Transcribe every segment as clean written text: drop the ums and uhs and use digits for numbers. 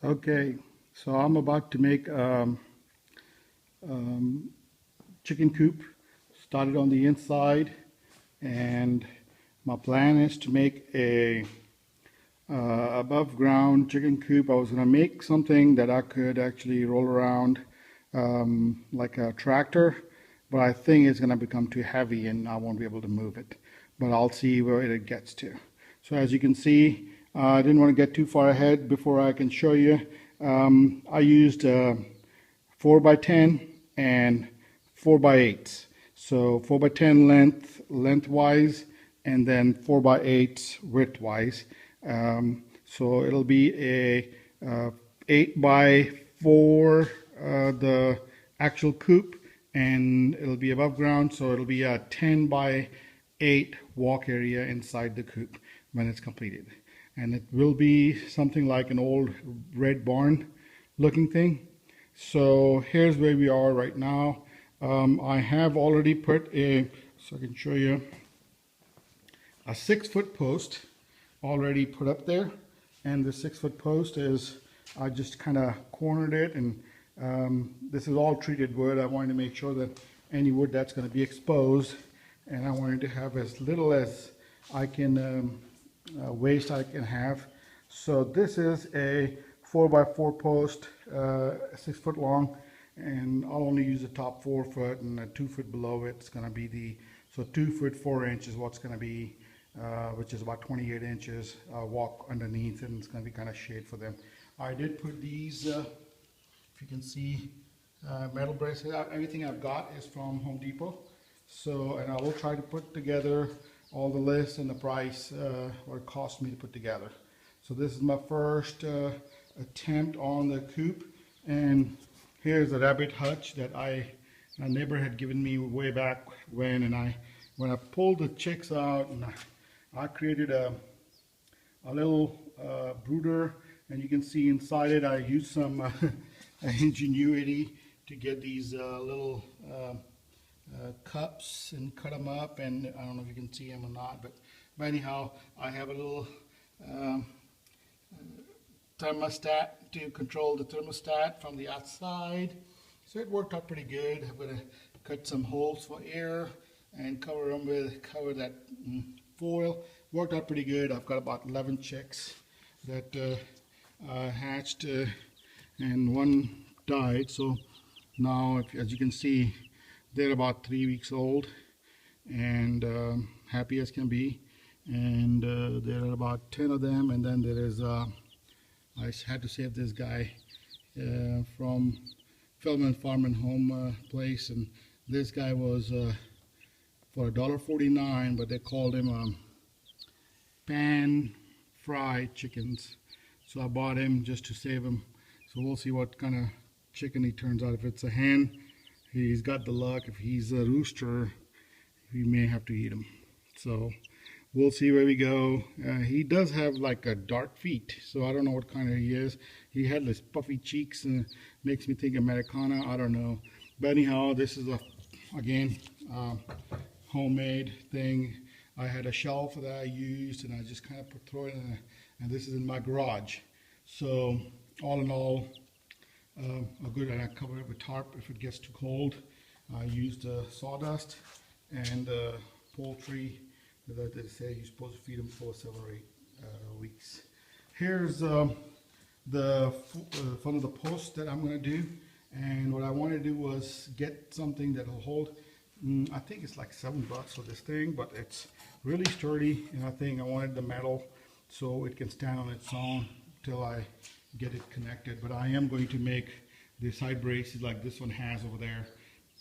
Okay, so I'm about to make chicken coop. Started on the inside, and my plan is to make a above ground chicken coop. I was gonna make something that I could actually roll around like a tractor, but I think it's gonna become too heavy and I won't be able to move it. But I'll see where it gets to. So as you can see, I didn't want to get too far ahead before I can show you. I used 4 by 10 and 4 by 8. So 4 by 10 lengthwise, and then 4 by 8 widthwise. So it'll be a 8 by 4 the actual coop, and it'll be above ground, so it'll be a 10 by 8 walk area inside the coop when it's completed. And it will be something like an old red barn looking thing. So here's where we are right now. I have already put so I can show you, a 6-foot post already put up there. And the 6-foot post is, I just kind of cornered it, and this is all treated wood. I wanted to make sure that any wood that's going to be exposed, and I wanted to have as little as I can waste I can have. So this is a 4 by 4 post, 6 foot long, and I'll only use the top 4 foot, and 2 foot below it's going to be so 2 foot 4 inches what's going to be, which is about 28 inches walk underneath, and it's going to be kind of shade for them. I did put these, if you can see, metal braces. Everything I've got is from Home Depot. So, and I will try to put together all the lists and the price, what it cost me to put together. So this is my first attempt on the coop, and here's the rabbit hutch that my neighbor had given me way back when, and when I pulled the chicks out, and I created a little brooder, and you can see inside it I used some ingenuity to get these little cups and cut them up, and I don't know if you can see them or not, but anyhow, I have a little thermostat to control the thermostat from the outside. So it worked out pretty good. I'm going to cut some holes for air and cover them with that foil. Worked out pretty good. I've got about 11 chicks that hatched, and one died. So now, as you can see, they're about 3 weeks old, and happy as can be. And there are about 10 of them, and then there is I had to save this guy from Philman Farm and Home place, and this guy was for $1.49, but they called him pan fried chickens. So I bought him just to save him. So we'll see what kind of chicken he turns out. If it's a hen, he's got the luck. If he's a rooster, we may have to eat him. So we'll see where we go. He does have like a dark feet, so I don't know what kind of he is. He had this puffy cheeks, and makes me think Americana. I don't know. But anyhow, this is again homemade thing. I had a shelf that I used, and I just kind of throw it in, and this is in my garage. So all in all, a good, and I cover it with tarp if it gets too cold. I used sawdust and poultry that they say you're supposed to feed them for 7 or 8 weeks. Here's one of the posts that I'm going to do, and what I want to do was get something that will hold. I think it's like $7 for this thing, but it's really sturdy, and I think I wanted the metal so it can stand on its own till I get it connected. But I am going to make the side braces like this one has over there,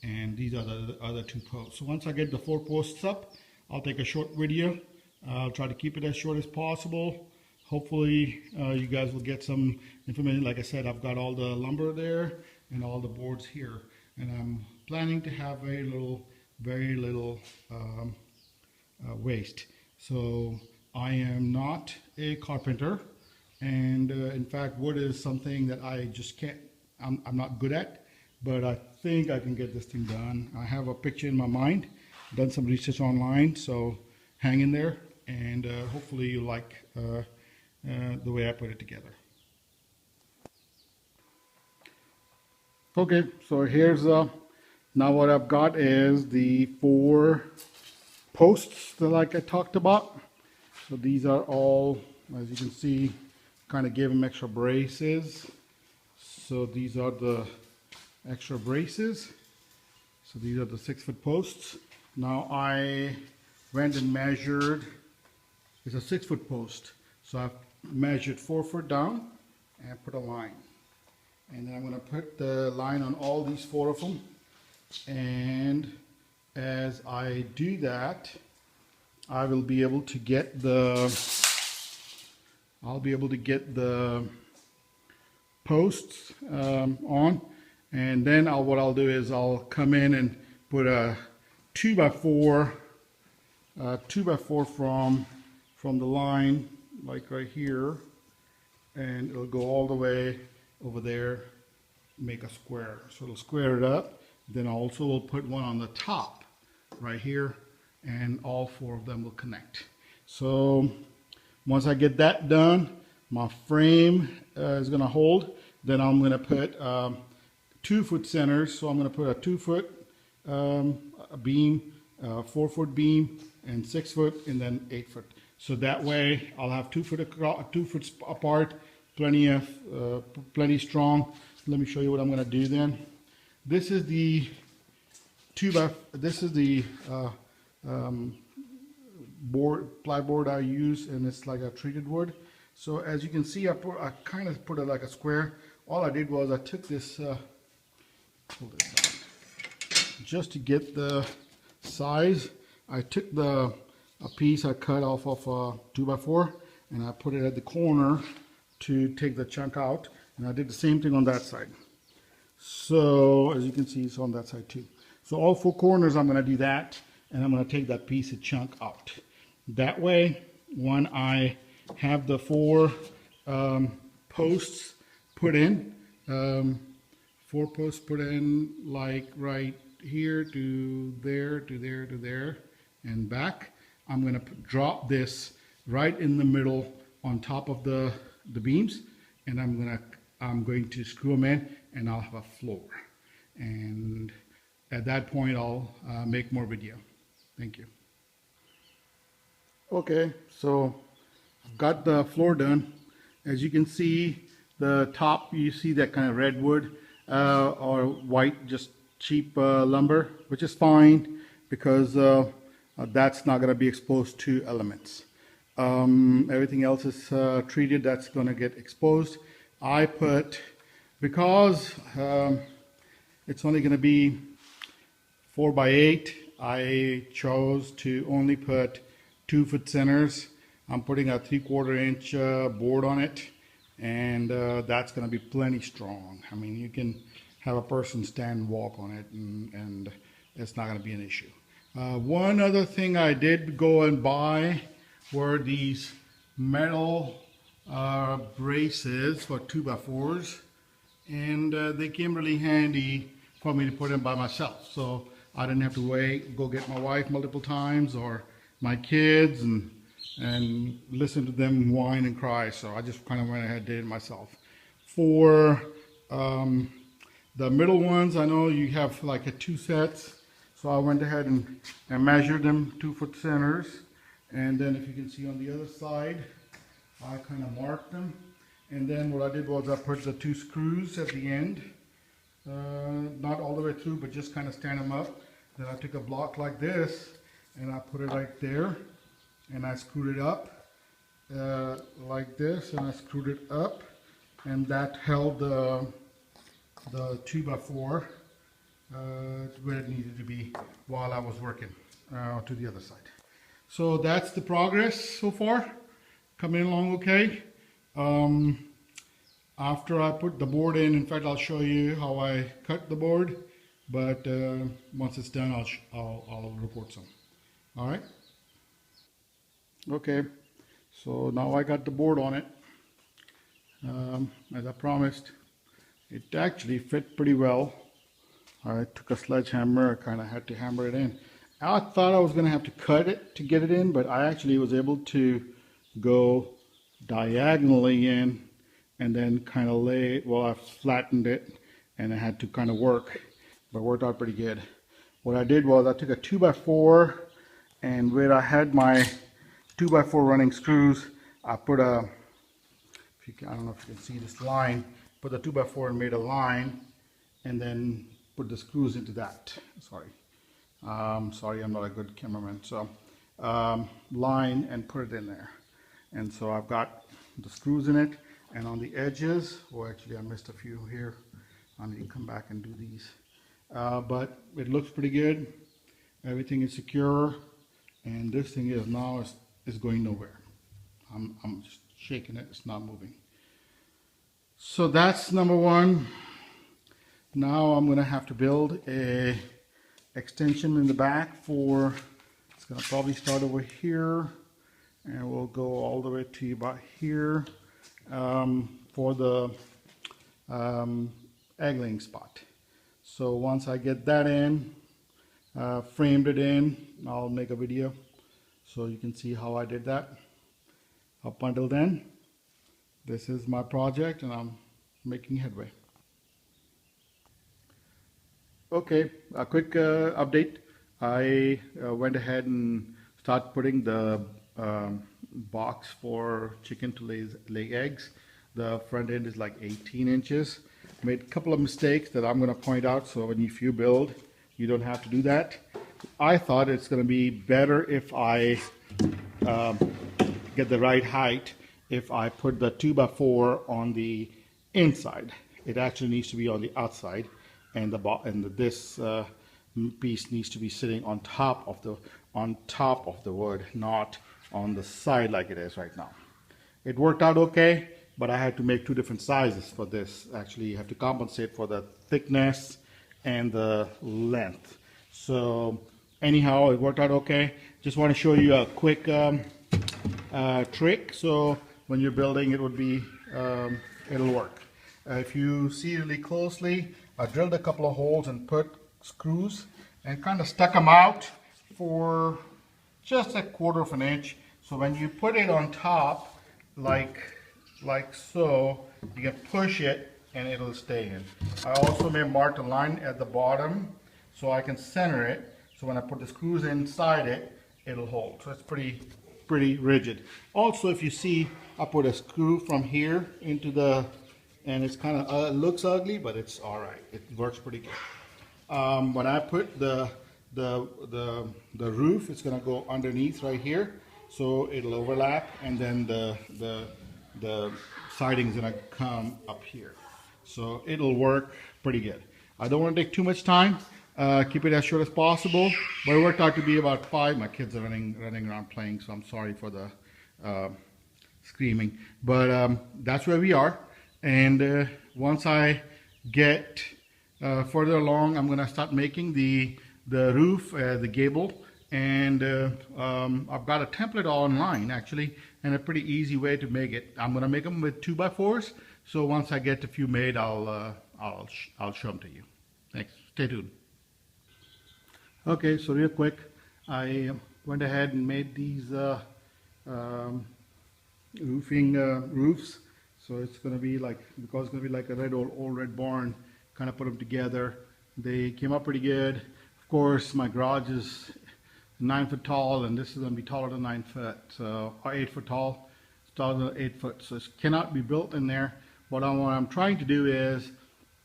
and these are the other 2 posts. So once I get the 4 posts up, I'll take a short video. I'll try to keep it as short as possible. Hopefully you guys will get some information. Like I said, I've got all the lumber there and all the boards here, and I'm planning to have very little waste. So I am not a carpenter, and in fact wood is something that I just can't, I'm not good at, but I think I can get this thing done. I have a picture in my mind, done some research online, so hang in there, and hopefully you like the way I put it together. Okay, so here's now what I've got is the 4 posts that like I talked about. So these are all, as you can see, kind of gave them extra braces. So these are the extra braces. So these are the 6-foot posts. Now I went and measured, it's a 6-foot post. So I've measured 4 foot down and put a line. And then I'm going to put the line on all these 4 of them. And as I do that, I will be able to get the posts on, and then what I'll do is I'll come in and put a 2x4 from the line, like right here, and it'll go all the way over there, make a square. So it'll square it up. Then also we'll put one on the top right here, and all 4 of them will connect. So once I get that done, my frame is going to hold. Then I'm going to put 2-foot centers. So I'm going to put a 2-foot beam, 4-foot beam, and 6-foot, and then 8-foot. So that way I'll have 2 foot across, 2 foot apart, plenty strong. Let me show you what I'm going to do then. This is the plyboard I use, and it's like a treated wood. So as you can see, I kind of put it like a square. All I did was I took this, pull this down, just to get the size. I took a piece I cut off of a 2x4, and I put it at the corner to take the chunk out. And I did the same thing on that side. So as you can see, it's on that side too. So all 4 corners, I'm going to do that, and I'm going to take that piece of chunk out. That way, when I have the 4 posts put in, 4 posts put in, like right here to there, to there, to there, and back, I'm going to drop this right in the middle on top of the beams, and I'm going to screw them in, and I'll have a floor. And at that point, I'll make more video. Thank you. Okay, so I've got the floor done. As you can see, the top, you see that kind of redwood or white, just cheap lumber, which is fine because that's not going to be exposed to elements. Everything else is treated, that's going to get exposed. I put, because it's only going to be 4x8, I chose to only put 2-foot centers. I'm putting a 3/4 inch board on it, and that's going to be plenty strong. I mean, you can have a person stand and walk on it, and it's not going to be an issue. One other thing I did go and buy were these metal braces for 2x4s, and they came really handy for me to put in by myself. So I didn't have to go get my wife multiple times or my kids and listen to them whine and cry. So I just kind of went ahead and did it myself. For the middle ones, I know you have like 2 sets. So I went ahead and measured them 2-foot centers. And then if you can see on the other side, I kind of marked them. And then what I did was I put the 2 screws at the end. Not all the way through, but just kind of stand them up. Then I took a block like this and I put it right there, and I screwed it up like this, and I screwed it up, and that held the 2x4 where it needed to be while I was working to the other side. So that's the progress so far, coming along okay. After I put the board in fact, I'll show you how I cut the board, but once it's done, I'll report some. All right. Okay, so now I got the board on it. As I promised, it actually fit pretty well. I took a sledgehammer, I kind of had to hammer it in. I thought I was going to have to cut it to get it in, but I actually was able to go diagonally in and then kind of I flattened it and I had to kind of work, but worked out pretty good. What I did was I took a 2x4, and where I had my 2x4 running screws, I put a, I don't know if you can see this line, put the 2x4 and made a line, and then put the screws into that. Sorry, I'm not a good cameraman. So line and put it in there. And so I've got the screws in it, and on the edges, oh actually I missed a few here. I need to come back and do these. But it looks pretty good. Everything is secure, and this thing is now is going nowhere. I'm just shaking it, it's not moving. So that's number one. Now I'm gonna have to build a extension in the back for, it's gonna probably start over here, and we'll go all the way to about here for the egg laying spot. So once I get that in, framed it in, I'll make a video so you can see how I did that. Up until then, this is my project and I'm making headway. Okay, a quick update. I went ahead and started putting the box for chicken to lay eggs. The front end is like 18 inches. Made a couple of mistakes that I'm going to point out, so if you build, you don't have to do that. I thought it's going to be better if I get the right height if I put the 2x4 on the inside. It actually needs to be on the outside, and this piece needs to be sitting on top of the wood, not on the side like it is right now. It worked out okay, but I had to make two different sizes for this. Actually, you have to compensate for the thickness and the length. So anyhow, it worked out okay. Just want to show you a quick trick. So when you're building, it'll work. If you see really closely, I drilled a couple of holes and put screws and kind of stuck them out for just a 1/4 of an inch. So when you put it on top, like so, you can push it and it'll stay in. I also may mark a line at the bottom so I can center it. So when I put the screws inside it, it'll hold. So it's pretty rigid. Also, if you see, I put a screw from here into the, and it's kind of looks ugly, but it's all right. It works pretty good. When I put the roof, it's gonna go underneath right here, so it'll overlap, and then the siding is gonna come up here. So it'll work pretty good. I don't want to take too much time. Keep it as short as possible, but it worked out to be about 5. My kids are running around playing, so I'm sorry for the screaming. But that's where we are. And once I get further along, I'm going to start making the roof, the gable. And I've got a template online actually, and a pretty easy way to make it. I'm going to make them with 2x4s. So once I get a few made, I'll show them to you. Thanks. Stay tuned. Okay, so real quick, I went ahead and made these roofs. So it's going to be like, because it's going to be like a old red barn, kind of put them together. They came up pretty good. Of course, my garage is 9 foot tall, and this is going to be taller than 9 foot, so, or 8 foot tall. It's taller than 8 foot, so it cannot be built in there. But what I'm trying to do is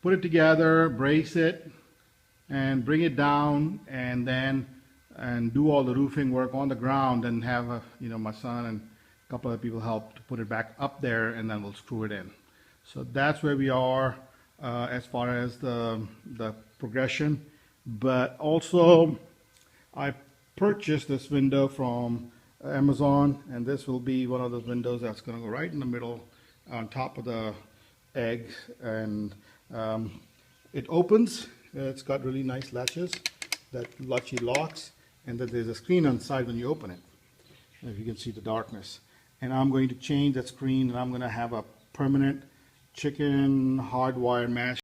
put it together, brace it, and bring it down, and then do all the roofing work on the ground, and have my son and a couple of people help to put it back up there, and then we'll screw it in. So that's where we are as far as the progression. But also, I purchased this window from Amazon, and this will be one of those windows that's going to go right in the middle on top of the eggs, and it opens. It's got really nice latches that latchy locks, and that there's a screen on the side when you open it, if you can see the darkness. And I'm going to change that screen, and I'm going to have a permanent chicken hardwire mesh